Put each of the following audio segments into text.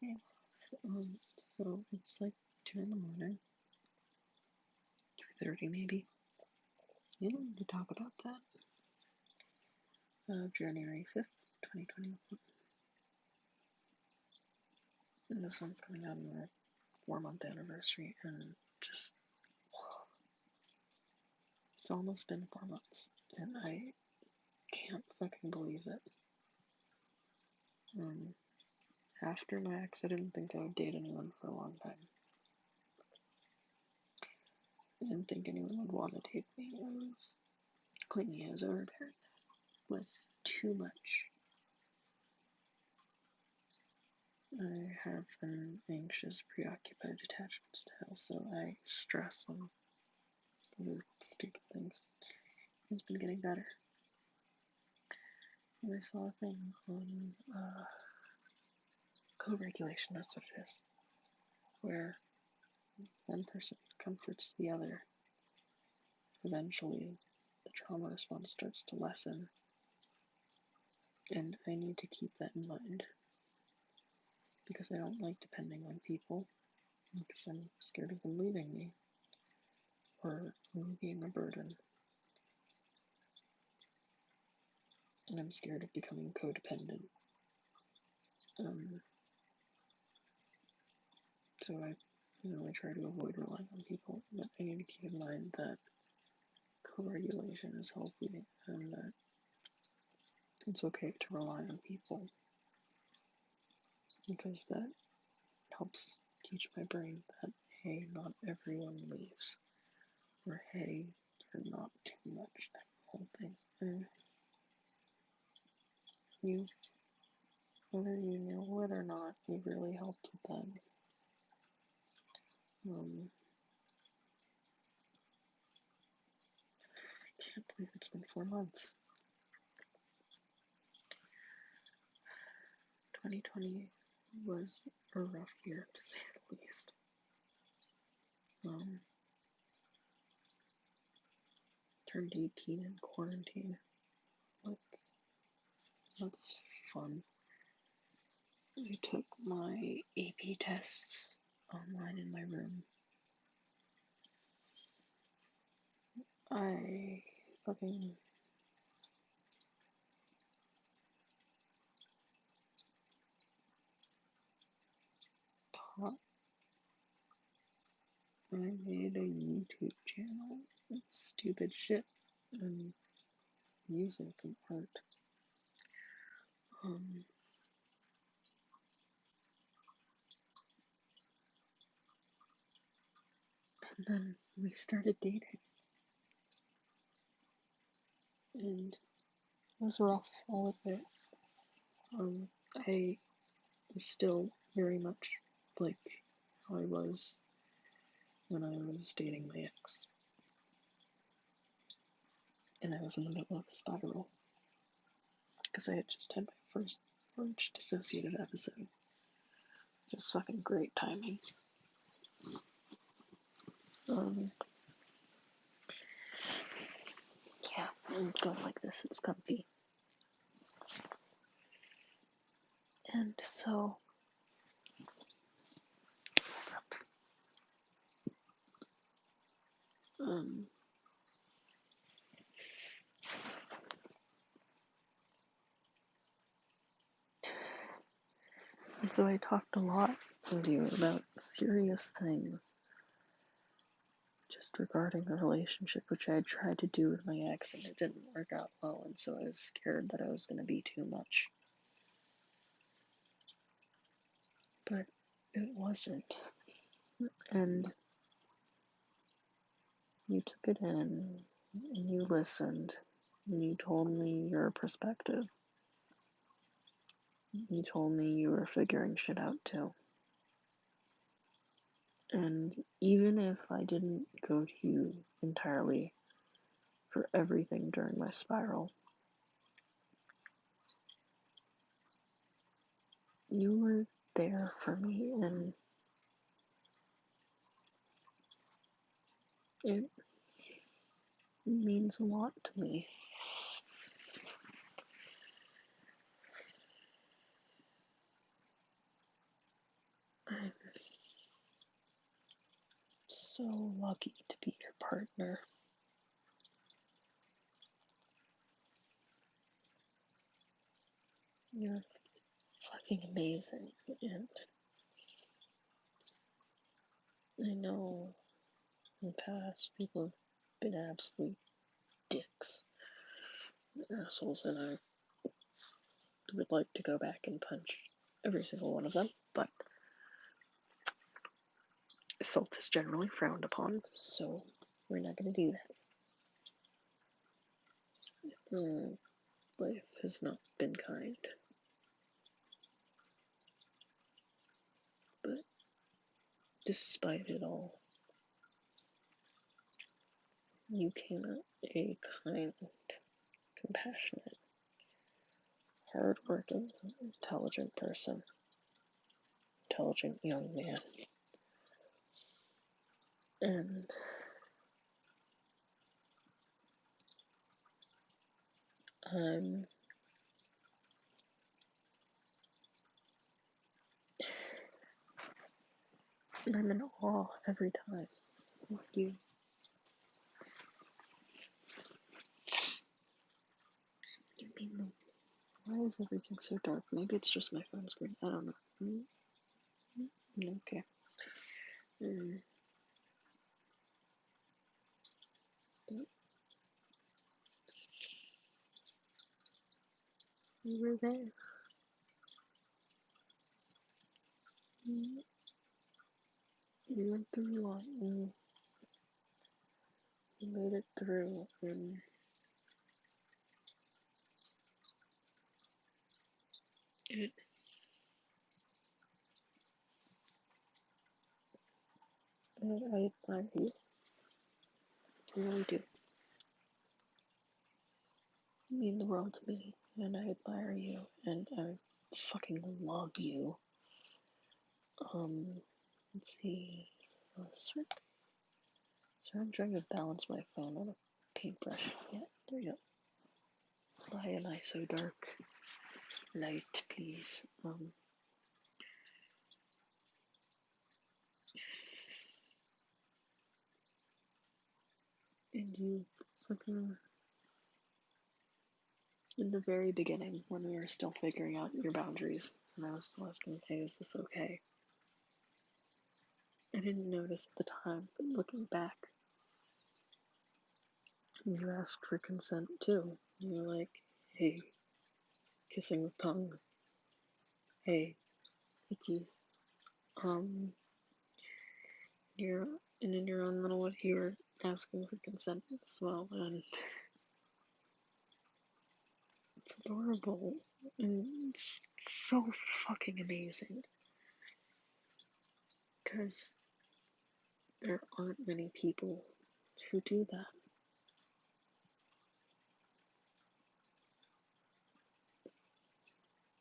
Hey, so it's like 2 in the morning, 3:30 maybe. You wanted to talk about that. January 5th, 2021. And this one's coming out on our 4-month anniversary, and just, it's almost been 4 months, and I can't fucking believe it. After my ex, I didn't think I would date anyone for a long time. I didn't think anyone would want to date me. I was clingy. I was overbearing. It was too much. I have an anxious, preoccupied attachment style, so I stress when I do stupid things. It's been getting better. And I saw a thing on co-regulation, that's what it is, where one person comforts the other. Eventually, the trauma response starts to lessen, and I need to keep that in mind, because I don't like depending on people, because I'm scared of them leaving me, or me being a burden. And I'm scared of becoming codependent. So I try to avoid relying on people, but I need to keep in mind that co-regulation is healthy and that it's okay to rely on people, because that helps teach my brain that, hey, not everyone leaves, or hey, you're not too much, that whole thing. And whether you know it or not, you really helped with that. I can't believe it's been 4 months. 2020 was a rough year, to say the least. Turned 18 in quarantine. Like, that's fun. I took my AP tests online in my room. I fucking taught. I made a YouTube channel with stupid shit and music and art. And then we started dating. And it was rough, I'll admit. I was still very much like how I was when I was dating my ex. And I was in the middle of a spiral, because I had just had my first large dissociative episode. Just fucking great timing. Yeah, I'm going like this, it's comfy. And so, and so I talked a lot with you about serious things, just regarding a relationship, which I had tried to do with my ex, and it didn't work out well, and so I was scared that I was going to be too much. But it wasn't. And you took it in, and you listened, and you told me your perspective. You told me you were figuring shit out too. And even if I didn't go to you entirely for everything during my spiral, you were there for me, and it means a lot to me. I'm so lucky to be your partner. You're fucking amazing, and I know in the past people have been absolute dicks, assholes, and I would like to go back and punch every single one of them, but assault is generally frowned upon, so we're not gonna do that. Life has not been kind, but despite it all, you came out a kind, compassionate, hardworking, intelligent person, intelligent young man, and I'm in awe every time with you. You mean, why is everything so dark? Maybe it's just my phone screen. I don't know. Okay. You were there. You went through a lot. You made it through, and I admire you. I really do. You mean the world to me, and I admire you, and I fucking love you. Let's see. So I'm trying to balance my phone on a paintbrush. Yeah, there you go. Why am I so dark? Light, please. And you fucking, in the very beginning, when we were still figuring out your boundaries, and I was still asking, hey, is this okay? I didn't notice at the time, but looking back, you asked for consent too. You were like, hey, kissing with tongue. Hey, hickeys. You're, and in your own little way, you were asking for consent as well, and it's adorable, and it's so fucking amazing, because there aren't many people who do that.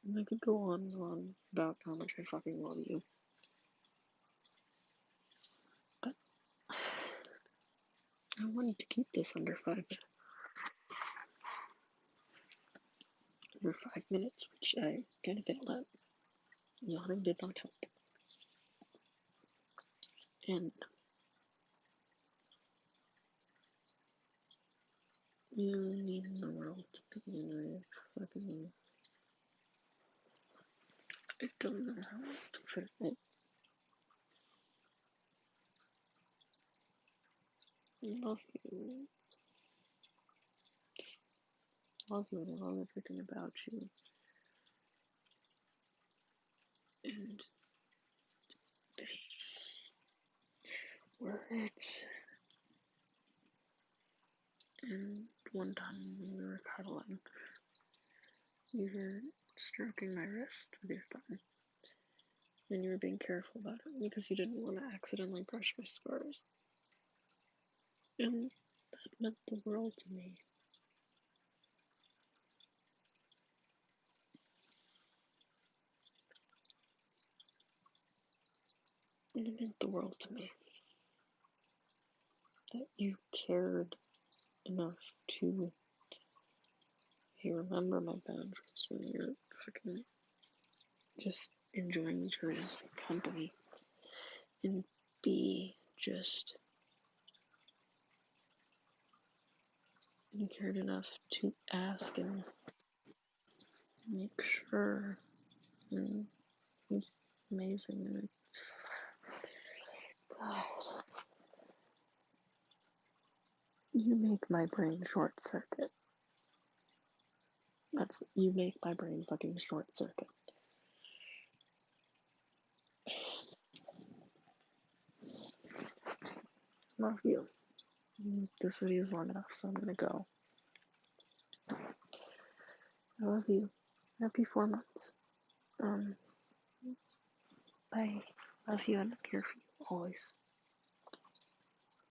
And I could go on and on about how much I fucking love you, but I wanted to keep this under 5 minutes, which I kind of failed at. Yawning did not help. And you mean the world to me. I don't know how else to put it. I love you. Just love you, and I love everything about you. And words. And one time when we were cuddling, you were stroking my wrist with your thumb. And you were being careful about it because you didn't want to accidentally brush my scars. And that meant the world to me. And it meant the world to me. That you cared enough to remember my boundaries when you're freaking just enjoying each other's company, and B, just you cared enough to ask and make sure. And it's amazing. And God, you make my brain short circuit. You make my brain fucking short circuit. Love you. This video is long enough, so I'm gonna go. I love you. Happy 4 months. Bye. Love you and I'm here for you always.